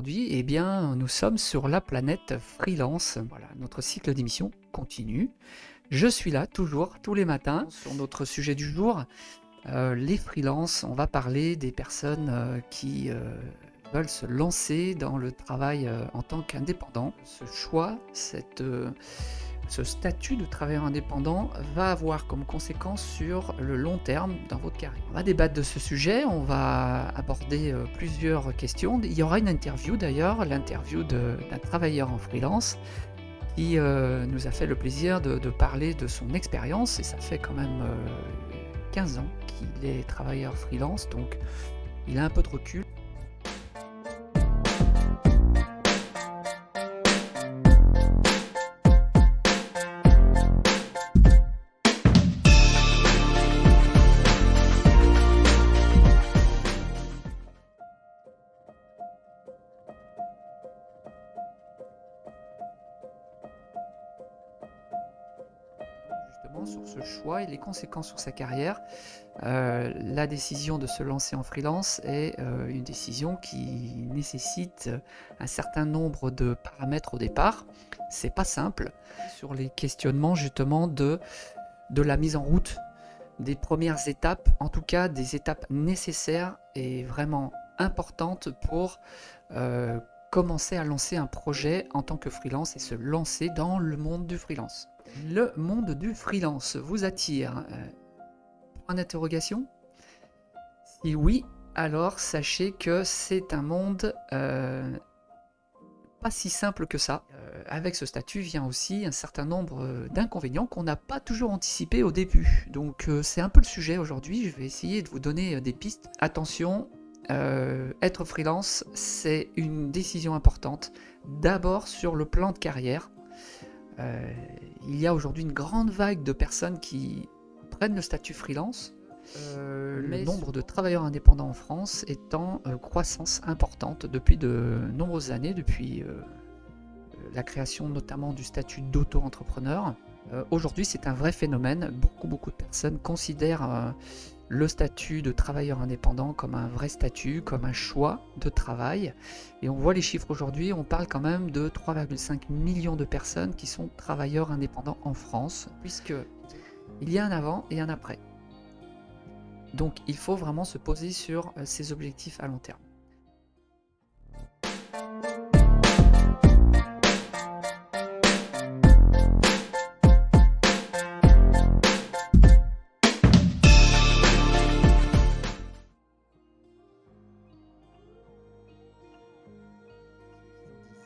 aujourd'hui, eh bien, nous sommes sur la planète freelance. Voilà, notre cycle d'émission continue. Je suis là toujours, tous les matins, sur notre sujet du jour, les freelances. On va parler des personnes qui veulent se lancer dans le travail en tant qu'indépendant. Ce choix, ce statut de travailleur indépendant va avoir comme conséquence sur le long terme dans votre carrière. On va débattre de ce sujet, on va aborder plusieurs questions. Il y aura une interview d'ailleurs, l'interview d'un travailleur en freelance qui nous a fait le plaisir de parler de son expérience, et ça fait quand même 15 ans qu'il est travailleur freelance, donc il a un peu de recul. Justement sur ce choix et les conséquences sur sa carrière. La décision de se lancer en freelance est une décision qui nécessite un certain nombre de paramètres au départ. C'est pas simple. Sur les questionnements justement de la mise en route des premières étapes, en tout cas des étapes nécessaires et vraiment importantes pour commencer à lancer un projet en tant que freelance et se lancer dans le monde du freelance. Le monde du freelance vous attire? Point d'interrogation? Si oui, alors sachez que c'est un monde pas si simple que ça. Avec ce statut vient aussi un certain nombre d'inconvénients qu'on n'a pas toujours anticipés au début. Donc c'est un peu le sujet aujourd'hui, je vais essayer de vous donner des pistes. Attention, être freelance, c'est une décision importante. D'abord sur le plan de carrière. Il y a aujourd'hui une grande vague de personnes qui prennent le statut freelance. Le nombre de travailleurs indépendants en France est en croissance importante depuis de nombreuses années, depuis la création notamment du statut d'auto-entrepreneur. Aujourd'hui, c'est un vrai phénomène. Beaucoup de personnes considèrent le statut de travailleur indépendant comme un vrai statut, comme un choix de travail. Et on voit les chiffres aujourd'hui, on parle quand même de 3,5 millions de personnes qui sont travailleurs indépendants en France, puisque il y a un avant et un après. Donc il faut vraiment se poser sur ces objectifs à long terme.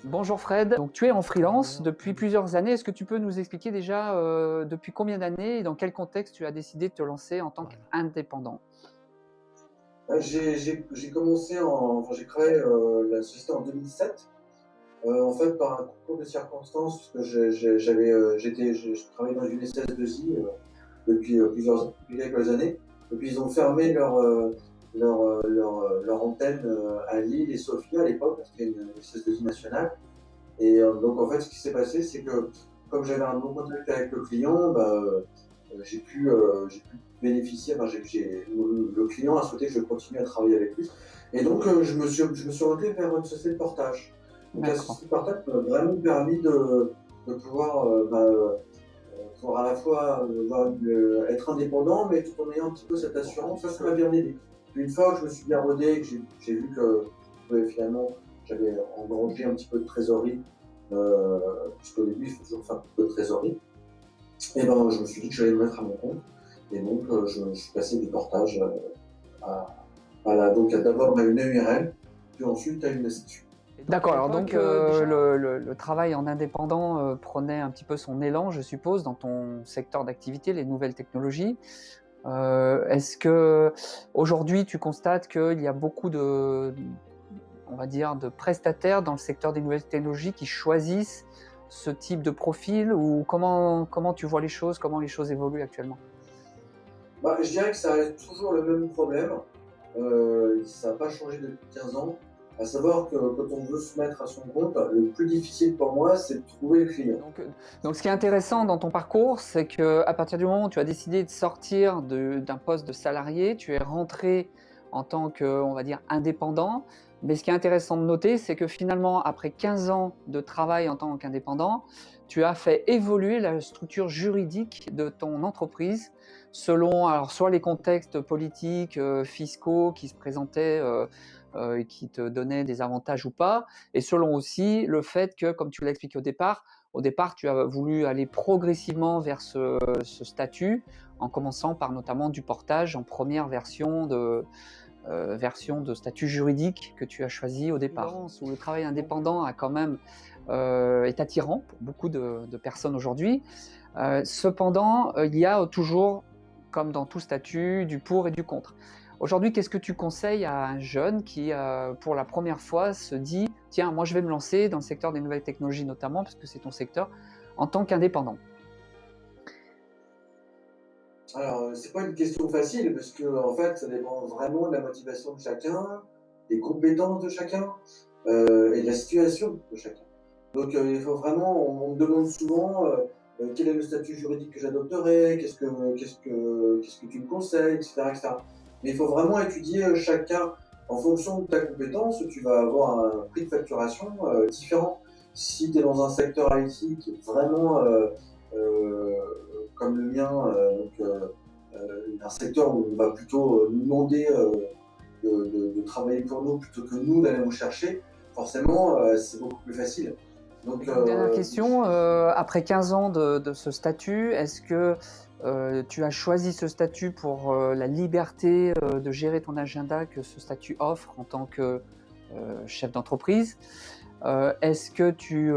Bonjour Fred, donc tu es en freelance depuis plusieurs années. Est-ce que tu peux nous expliquer déjà depuis combien d'années et dans quel contexte tu as décidé de te lancer en tant qu'indépendant? J'ai commencé j'ai créé la société en 2007, en fait par un concours de circonstances, parce que je travaillais dans une SS2I depuis depuis quelques années, et puis ils ont fermé leur antenne à Lille et Sofia à l'époque, parce qu'il y a une SS2I nationale. Et donc en fait, ce qui s'est passé, c'est que comme j'avais un bon contact avec le client, j'ai pu bénéficier. Le client a souhaité que je continue à travailler avec lui. Et donc je me suis orienté vers une société de portage. Donc la société de portage m'a vraiment permis de pouvoir à la fois être indépendant, mais tout en ayant un petit peu cette assurance. Ça m'a bien aidé. Puis une fois que je me suis bien rodé, que j'ai vu que finalement j'avais engrangé un petit peu de trésorerie, puisqu'au début il faut toujours faire un peu de trésorerie, et ben je me suis dit que j'allais me mettre à mon compte. Et donc je suis passé du portage donc d'abord à une URL, puis ensuite à une STU. D'accord, alors donc le travail en indépendant prenait un petit peu son élan, je suppose, dans ton secteur d'activité, les nouvelles technologies. Est-ce que aujourd'hui tu constates qu'il y a beaucoup on va dire, de prestataires dans le secteur des nouvelles technologies qui choisissent ce type de profil, ou comment tu vois les choses, comment les choses évoluent actuellement? Je dirais que ça reste toujours le même problème. Ça n'a pas changé depuis 15 ans. À savoir que quand on veut se mettre à son compte, le plus difficile pour moi, c'est de trouver le client. Donc ce qui est intéressant dans ton parcours, c'est qu'à partir du moment où tu as décidé de sortir d'un poste de salarié, tu es rentré en tant que, on va dire, indépendant. Mais ce qui est intéressant de noter, c'est que finalement, après 15 ans de travail en tant qu'indépendant, tu as fait évoluer la structure juridique de ton entreprise selon alors soit les contextes politiques, fiscaux qui se présentaient, et qui te donnaient des avantages ou pas, et selon aussi le fait que, comme tu l'as expliqué au départ, tu as voulu aller progressivement vers ce statut, en commençant par notamment du portage en première version de statut juridique que tu as choisi au départ. Où le travail indépendant a quand même, est attirant pour beaucoup de personnes aujourd'hui. Cependant, il y a toujours, comme dans tout statut, du pour et du contre. Aujourd'hui, qu'est-ce que tu conseilles à un jeune qui, pour la première fois, se dit « Tiens, moi je vais me lancer dans le secteur des nouvelles technologies notamment, parce que c'est ton secteur, en tant qu'indépendant ». Alors, c'est pas une question facile parce que en fait, ça dépend vraiment de la motivation de chacun, des compétences de chacun, et de la situation de chacun. Donc, il faut vraiment on me demande souvent, quel est le statut juridique que j'adopterai? Qu'est-ce que tu me conseilles? Et cetera, et cetera. Mais il faut vraiment étudier, chaque cas. En fonction de ta compétence, tu vas avoir un prix de facturation, différent. Si tu es dans un secteur IT qui est vraiment, heu, comme le mien, un secteur où on va plutôt, nous demander, de travailler pour nous plutôt que nous d'aller nous chercher, forcément, c'est beaucoup plus facile. Donc, Dernière question, après 15 ans de ce statut, est-ce que tu as choisi ce statut pour la liberté de gérer ton agenda que ce statut offre en tant que chef d'entreprise? Est-ce que tu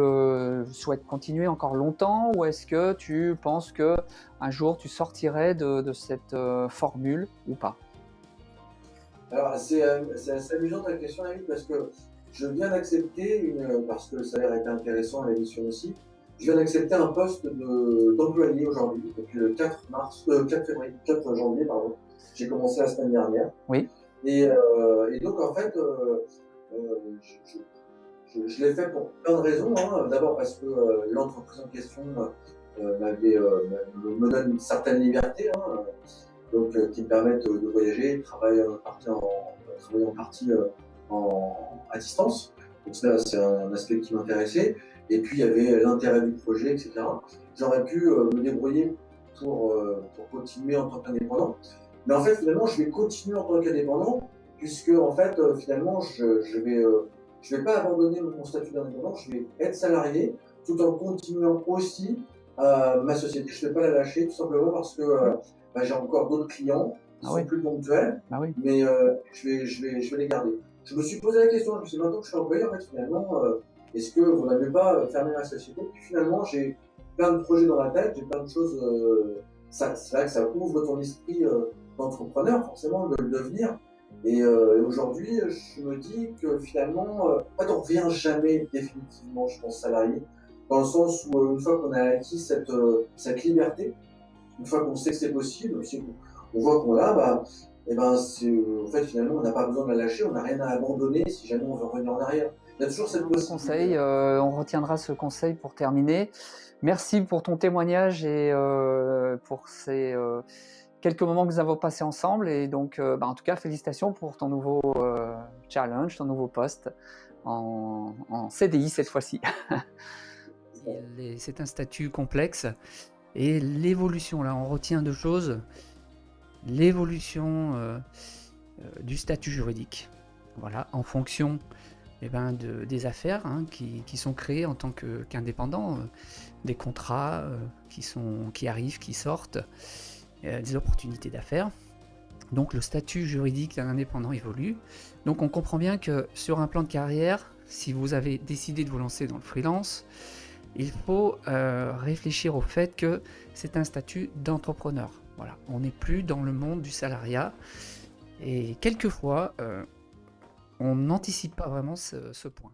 souhaites continuer encore longtemps, ou est-ce que tu penses que un jour tu sortirais de cette formule ou pas? alors c'est assez amusant ta question, David, parce que je viens d'accepter parce que le salaire était intéressant à la mission aussi, je viens d'accepter un poste d'employé aujourd'hui, depuis le 4 février, 4 janvier, pardon. J'ai commencé la semaine dernière. Oui. Et donc en fait, je l'ai fait pour plein de raisons, hein. D'abord parce que l'entreprise en question me donne une certaine liberté, hein, donc qui me permettent de voyager, de travailler en partie à distance. Donc ça, c'est un aspect qui m'intéressait. Et puis il y avait l'intérêt du projet, etc. J'aurais pu me débrouiller pour continuer en tant qu'indépendant. Mais en fait, finalement, je vais continuer en tant qu'indépendant, puisque en fait, finalement, je vais pas abandonner mon statut d'indépendant, je vais être salarié tout en continuant aussi ma société. Je ne vais pas la lâcher, tout simplement parce que j'ai encore d'autres clients qui sont plus ponctuels, mais je vais les garder. Je me suis posé la question, je me suis dit, maintenant que je suis employé, en fait, finalement, est-ce que vous n'avez pas fermé ma société? Puis finalement, j'ai plein de projets dans la tête, j'ai plein de choses. C'est vrai que ça ouvre ton esprit d'entrepreneur, forcément, de le devenir. Et aujourd'hui, je me dis que finalement, en fait, on ne revient jamais définitivement, je pense, salarié, dans le sens où une fois qu'on a acquis cette liberté, une fois qu'on sait que c'est possible, aussi on voit qu'on l'a, en fait, finalement, on n'a pas besoin de la lâcher, on n'a rien à abandonner si jamais on veut revenir en arrière. Il y a toujours cette possibilité. On retiendra ce conseil pour terminer. Merci pour ton témoignage et pour ces quelques moments que nous avons passés ensemble. Et donc, en tout cas, félicitations pour ton nouveau challenge, ton nouveau poste en CDI cette fois-ci. C'est un statut complexe. Et l'évolution, là, on retient deux choses. L'évolution du statut juridique. Voilà, en fonction des affaires qui sont créées en tant qu'indépendant, des contrats qui arrivent, qui sortent, des opportunités d'affaires. Donc le statut juridique d'un indépendant évolue. Donc on comprend bien que sur un plan de carrière, si vous avez décidé de vous lancer dans le freelance, il faut réfléchir au fait que c'est un statut d'entrepreneur. Voilà, on n'est plus dans le monde du salariat. Et quelquefois, on n'anticipe pas vraiment ce point.